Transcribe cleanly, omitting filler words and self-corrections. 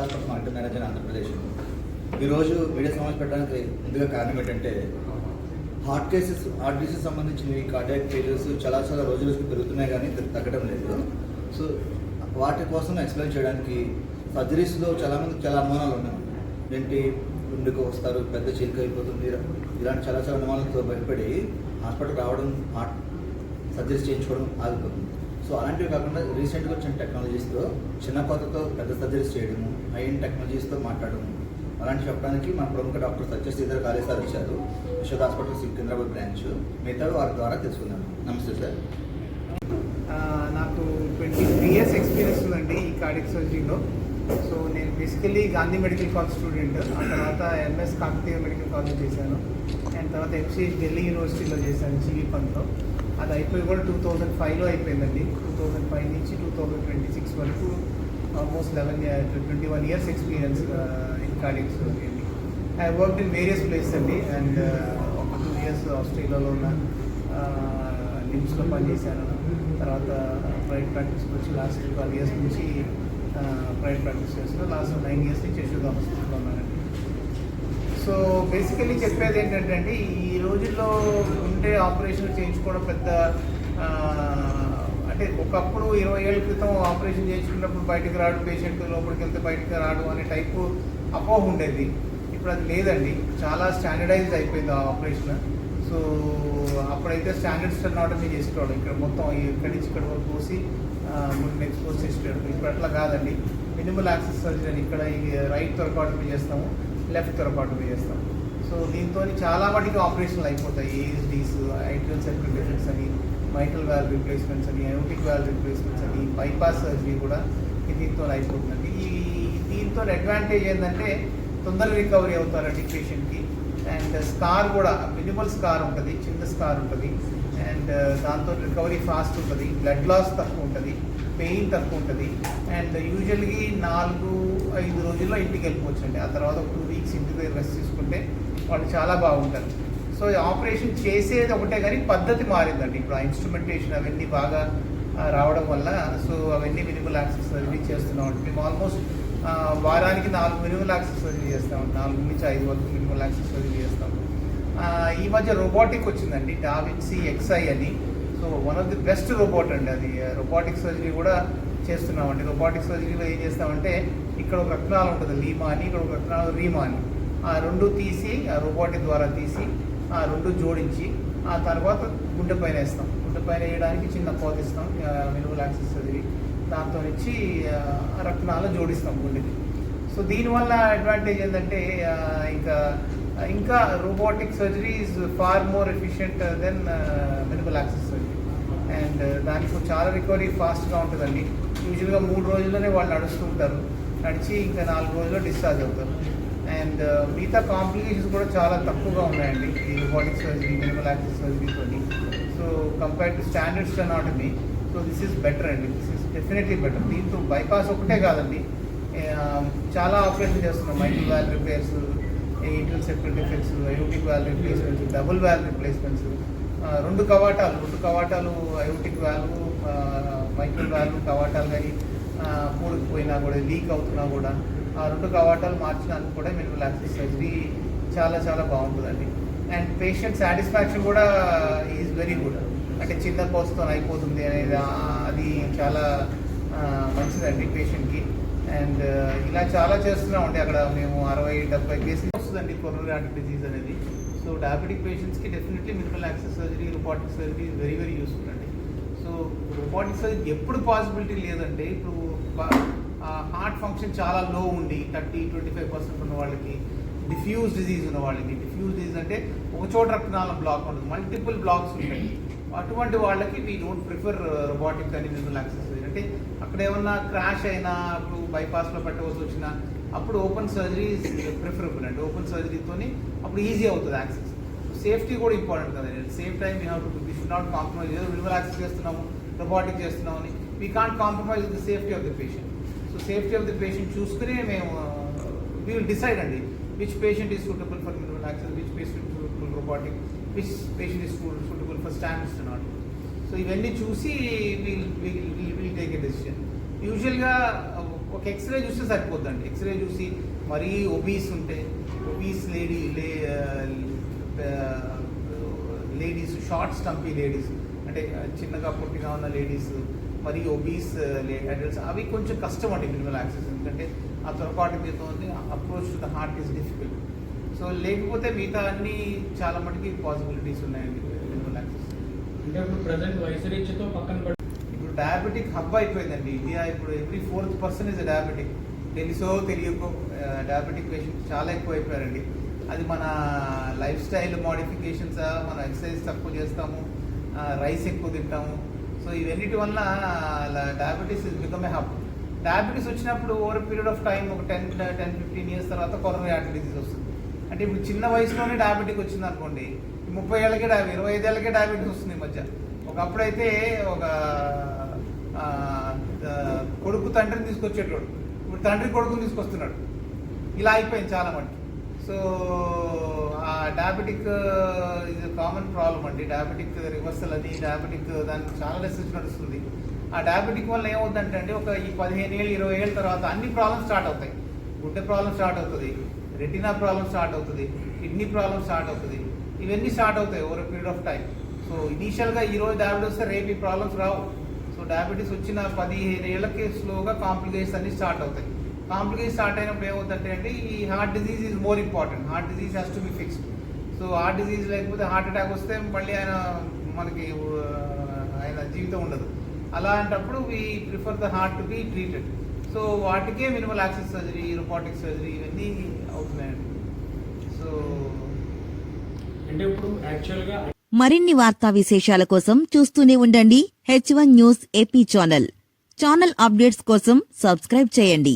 Hospital market manager Andhra Pradesh. ఈరోజు media సమావేశం పెట్టడానికి ముందుగా కారణం ఏంటంటే హార్ట్ డిసీజ్ సంబంధించినవి కార్డియాక్ ఫెయిల్యూర్స్ చాలా రోజులకి పెరుగుతున్నాయి కానీ తగ్గడం లేదు. సో వాటి కోసం ఎక్స్ప్లెయిన్ చేయడానికి సర్జరీస్లో చాలామందికి చాలా అనుమానాలు ఉన్నాయి. ఏంటి గుండెకు వస్తారు, పెద్ద చీలిక అయిపోతుంది, ఇలాంటి చాలా అనుమానాలతో భయపడి హాస్పిటల్ రావడం, హార్ట్ సర్జరీస్ చేయించుకోవడం ఆగిపోతుంది. సో అలాంటివి కాకుండా రీసెంట్గా వచ్చిన టెక్నాలజీస్తో చిన్న కొత్తతో పెద్ద సర్జరీస్ చేయడము, హై ఎండ్ టెక్నాలజీస్తో మాట్లాడము, అలాంటి చెప్పడానికి మన ప్రముఖ డాక్టర్ సత్యశ్రీధర్ కాళే సార్ వచ్చారు. Yashoda hospital Secunderabad branch. మిగతా వారి ద్వారా తెలుసుకున్నాను. నమస్తే సార్. నాకు 23 years ఎక్స్పీరియన్స్ ఉందండి ఈ కార్డియాక్ సర్జరీలో. సో నేను basically Gandhi medical college student. ఆ తర్వాత ఎంఎస్ కాకతీయ మెడికల్ కాలేజ్ చేశాను. అండ్ తర్వాత ఎంసీహెచ్ ఢిల్లీ యూనివర్సిటీలో చేశాను జీవీ పంత్లో. అది అయిపోయి కూడా 2005లో అయిపోయిందండి. 2005 నుంచి 2026 వరకు almost 21 years experience in cardiac surgery అండి. I work in various places అండి. అండ్ ఒక 2 years ఆస్ట్రేలియాలో ఉన్న నిమ్స్లో పనిచేశాను. తర్వాత ప్రైవేట్ ప్రాక్టీస్కి వచ్చి లాస్ట్ 12 years నుంచి ప్రైవేట్ ప్రాక్టీస్ చేస్తున్నాను. లాస్ట్ 9 years నుంచి యశోద హాస్పిటల్లో ఉన్నానండి. సో బేసికలీ చెప్పేది ఏంటంటే అండి, ఈ రోజుల్లో ఉండే ఆపరేషన్ చేయించుకోవడం పెద్ద అంటే ఒకప్పుడు 20 ఏళ్ళ క్రితం ఆపరేషన్ చేయించుకున్నప్పుడు బయటకు రాడు పేషెంట్, లోపలికి వెళ్తే బయటకు రాడు అనే టైపు అపోహ ఉండేది. ఇప్పుడు అది లేదండి. చాలా స్టాండర్డైజ్డ్ అయిపోయింది ఆ ఆపరేషన్. సో అప్పుడైతే స్టాండర్డ్ స్టెనోటమీ చేసుకోవడం, ఇక్కడ మొత్తం ఇక్కడి నుంచి ఇక్కడ వరకు పోసి ముందు ఎక్స్పోజ్ చేసేటప్పుడు. ఇప్పుడు అట్లా కాదండి. మినిమల్ యాక్సెస్ సర్జరీ అని ఇక్కడ రైట్ థొరకాటమీ చేస్తాము, లెఫ్ట్ థొరకాటమీ చేస్తాము. సో దీంతో చాలా వాటికి ఆపరేషన్లు అయిపోతాయి. ఏఎస్డీస్, ఐట్రియల్ సెప్టిక్ డిఫెక్ట్స్ అని, మైట్రల్ వాల్వ్ రిప్లేస్మెంట్స్ అని, అయోటిక్ వాల్వ్ రిప్లేస్మెంట్స్ అని, బైపాస్ సర్జరీ కూడా దీంతో అయిపోతుందండి. దీంతో అడ్వాంటేజ్ ఏంటంటే తొందరగా రికవరీ అవుతారండి పేషెంట్కి. అండ్ స్కార్ కూడా మినిమల్ స్కార్ ఉంటుంది, చిన్న స్కార్ ఉంటుంది. అండ్ దాంతో రికవరీ ఫాస్ట్ ఉంటుంది, బ్లడ్ లాస్ తక్కువ ఉంటుంది, పెయిన్ తక్కువ ఉంటుంది. అండ్ యూజువల్గా 4-5 రోజుల్లో ఇంటికి వెళ్ళిపోవచ్చు అండి. ఆ తర్వాత 2 weeks ఇంటి దగ్గర రెస్ట్ తీసుకుంటే వాళ్ళు చాలా బాగుంటారు. సో ఆపరేషన్ చేసేది ఒకటే కానీ పద్ధతి మారిందండి. ఇప్పుడు ఆ ఇన్స్ట్రుమెంటేషన్ అవన్నీ బాగా రావడం వల్ల సో అవన్నీ మినిమల్ యాక్సెస్ సర్జరీ చేస్తున్నాం అండి. మేము ఆల్మోస్ట్ వారానికి 4 మినిమల్ యాక్సెస్ సర్జరీ చేస్తామండి. 4 నుంచి 5 వరకు మినిమల్ యాక్సెస్ సర్జరీ చేస్తాము. ఈ మధ్య రోబోటిక్ వచ్చిందండి, డావిన్సీ XI అని. So one of the best robot అండి అది. రోబోటిక్ సర్జరీ కూడా చేస్తున్నామండి. రోబోటిక్ సర్జరీలో ఏం చేస్తామంటే ఇక్కడ ఒక రత్నాలు ఉంటుంది లీమా అని, ఇక్కడ ఒక రత్నాలు రీమా అని. ఆ 2 తీసి ఆ రోబోటిక్ ద్వారా తీసి ఆ 2 జోడించి ఆ తర్వాత గుండె పైన వేస్తాం. గుండె పైన వేయడానికి చిన్న కోత ఇస్తాం, మినిమల్ యాక్సెస్ సర్జరీ. దాంతో నుంచి రత్నాలు జోడిస్తాం గుండెకి. సో దీనివల్ల అడ్వాంటేజ్ ఏంటంటే ఇంకా robotic surgery is far more efficient then minimal access surgery. And దానికి చాలా రికవరీ ఫాస్ట్గా ఉంటుందండి. యూజువల్గా 3 రోజుల్లోనే వాళ్ళు నడుస్తూ ఉంటారు, నడిచి ఇంకా 4 రోజుల్లో డిశ్చార్జ్ అవుతారు. అండ్ మిగతా కాంప్లికేషన్స్ కూడా చాలా తక్కువగా ఉన్నాయండి ఈ రోబోటిక్ సర్జరీ, మినిమల్ యాక్సెస్ సర్జరీతో. So compare to standard sternotomy, so this is better అండి. This is definitely better. దీంతో బైపాస్ ఒకటే కాదండి, చాలా ఆపరేషన్ చేస్తున్నాం. Mitral valve repairs, atrial septic defects, aortic valve replacements, double valve replacements, 2 కవాటాలు aortic valve, mitral valve కవాటాలు కానీ పూడుకుపోయినా కూడా, లీక్ అవుతున్నా కూడా ఆ 2 కవాటాలు మార్చడానికి కూడా మినిమల్ యాక్సెస్ సర్జరీ చాలా బాగుంటుందండి. అండ్ పేషెంట్ సాటిస్ఫాక్షన్ కూడా ఈజ్ వెరీ గుడ్. అంటే చిన్న కోస్తో అయిపోతుంది అనేది అది చాలా మంచిదండి పేషెంట్కి. అండ్ ఇలా చాలా చేస్తున్నామండి. అక్కడ మేము 60-70 కేసులు వస్తుందండి కొరోనరీ హార్ట్ డిసీజ్ అనేది. సో డయాబెటిక్ పేషెంట్స్కి definitely minimal access surgery, robotic surgery very useful అండి. సో రోబోటిక్ సర్జరీ ఎప్పుడు పాసిబిలిటీ లేదంటే, ఇప్పుడు హార్ట్ ఫంక్షన్ చాలా లో ఉండి 30-25% ఉన్న వాళ్ళకి, డిఫ్యూజ్ డిజీజ్ ఉన్న వాళ్ళకి, డిఫ్యూజ్ డిజీజ్ అంటే ఒక చోట రక్తనాళం బ్లాక్ ఉంటుంది, మల్టిపుల్ బ్లాక్స్ ఉంటాయి. అటువంటి వాళ్ళకి వీ డోంట్ ప్రిఫర్ రోబోటిక్ అని మినిమల్ యాక్సెస్ సర్జరీ. అంటే అక్కడ ఏమన్నా క్రాష్ అయినా, అప్పుడు బైపాస్లో పెట్టవలసి వచ్చినా అప్పుడు ఓపెన్ సర్జరీ ప్రిఫరబుల్ అండి. ఓపెన్ సర్జరీతో అప్పుడు ఈజీ అవుతుంది యాక్సెస్. సేఫ్టీ కూడా ఇంపార్టెంట్ కదండి. Same time we should not compromise. Minimal access చేస్తున్నాము, రోబోటిక్ చేస్తున్నామని we can't compromise with the safety of the patient. So safety of the patient చూసుకుని మేము వీ విల్ డిసైడ్ అండి which patient is suitable for minimal access, which patient suitable robotic, which patient is suitable for standard sternotomy. So ఇవన్నీ చూసి will take a decision. యూజువల్గా ఒక x ray చూస్తే సరిపోద్దండి. X ray చూసి మరీ ఒబీస్ ఉంటే ఒబీస్ లేడీస్ షార్ట్ స్టంపీ లేడీస్ అంటే చిన్నగా పొట్టిగా ఉన్న లేడీస్ మరి ఒబీస్ అడల్ట్స్ అవి కొంచెం కష్టం అండి మినిమల్ యాక్సెస్. ఎందుకంటే ఆ తొరపాటు మీద approach to the heart is difficult. So లేకపోతే మిగతా అన్ని చాలా మటుకి పాసిబిలిటీస్ ఉన్నాయండి మినిమల్ యాక్సెస్. అంటే ఇప్పుడు ప్రజెంట్ వయసు రీచ్తో పక్కన ఇప్పుడు డయాబెటిక్ హబ్ అయిపోయిందండి ఇండియా. ఇప్పుడు every 4th person is diabetic. తెలుసో తెలియకో డయాబెటిక్ పేషెంట్స్ చాలా ఎక్కువ అయిపోయారండి. అది మన లైఫ్ స్టైల్ మోడిఫికేషన్స్, మన ఎక్సర్సైజ్ తక్కువ చేస్తాము, రైస్ ఎక్కువ తింటాము. సో ఇవన్నిటి వల్ల diabetes is become a hub. Diabetes వచ్చినప్పుడు ఓవర్ పీరియడ్ ఆఫ్ టైం ఒక 10-15 years తర్వాత కొరోనరీ ఆర్టరీ డిసీజ్ వస్తుంది. అంటే ఇప్పుడు చిన్న వయసులోనే డయాబెటిక్ వచ్చింది అనుకోండి, 30 ఏళ్ళకే 25 ఏళ్ళకే డయాబెటీస్ వస్తుంది ఈ మధ్య. ఒకప్పుడైతే ఒక కొడుకు తండ్రిని తీసుకొచ్చేటోడు, ఇప్పుడు తండ్రి కొడుకుని తీసుకొస్తున్నాడు. ఇలా అయిపోయింది చాలా మటుకు. సో ఆ డయాబెటిక్ ఇది కామన్ ప్రాబ్లం అండి. డయాబెటిక్ రివర్సల్ అని డయాబెటిక్ దానికి చాలా రీసెర్చ్ నడుస్తుంది. ఆ డయాబెటిక్ వల్ల ఏమవుతుందంటే అండి ఒక ఈ 15 ఏళ్ళు 20 ఏళ్ళ తర్వాత అన్ని ప్రాబ్లమ్స్ స్టార్ట్ అవుతాయి. గుండె ప్రాబ్లమ్ స్టార్ట్ అవుతుంది, రెటినా ప్రాబ్లమ్ స్టార్ట్ అవుతుంది, కిడ్నీ ప్రాబ్లమ్ స్టార్ట్ అవుతుంది. ఇవన్నీ స్టార్ట్ అవుతాయి over period of time. So ఇనీషియల్గా ఈరోజు డయాబెటీస్ వస్తే రేపు ఈ ప్రాబ్లమ్స్ రావు. సో డయాబెటీస్ వచ్చిన 15 ఏళ్ళకి స్లోగా కాంప్లికేషన్స్ అన్ని స్టార్ట్ అవుతాయి. కాంప్లికేషన్ స్టార్ట్ అయినప్పుడు ఏమవుతుందంటే అండి ఈ heart disease is more important. Heart disease has to be fixed. So heart disease లేకపోతే హార్ట్ అటాక్ వస్తే మళ్ళీ ఆయన జీవితం ఉండదు. అలాంటప్పుడు we prefer the heart to be treated. So వాటికే minimal access surgery, robotic surgery ఇవన్నీ అవుతున్నాయండి. సో అంటే ఇప్పుడు యాక్చువల్గా మరిన్ని వార్తా విశేషాల కోసం చూస్తూనే ఉండండి H1 news AP channel. Channel updates కోసం సబ్స్క్రైబ్ చేయండి.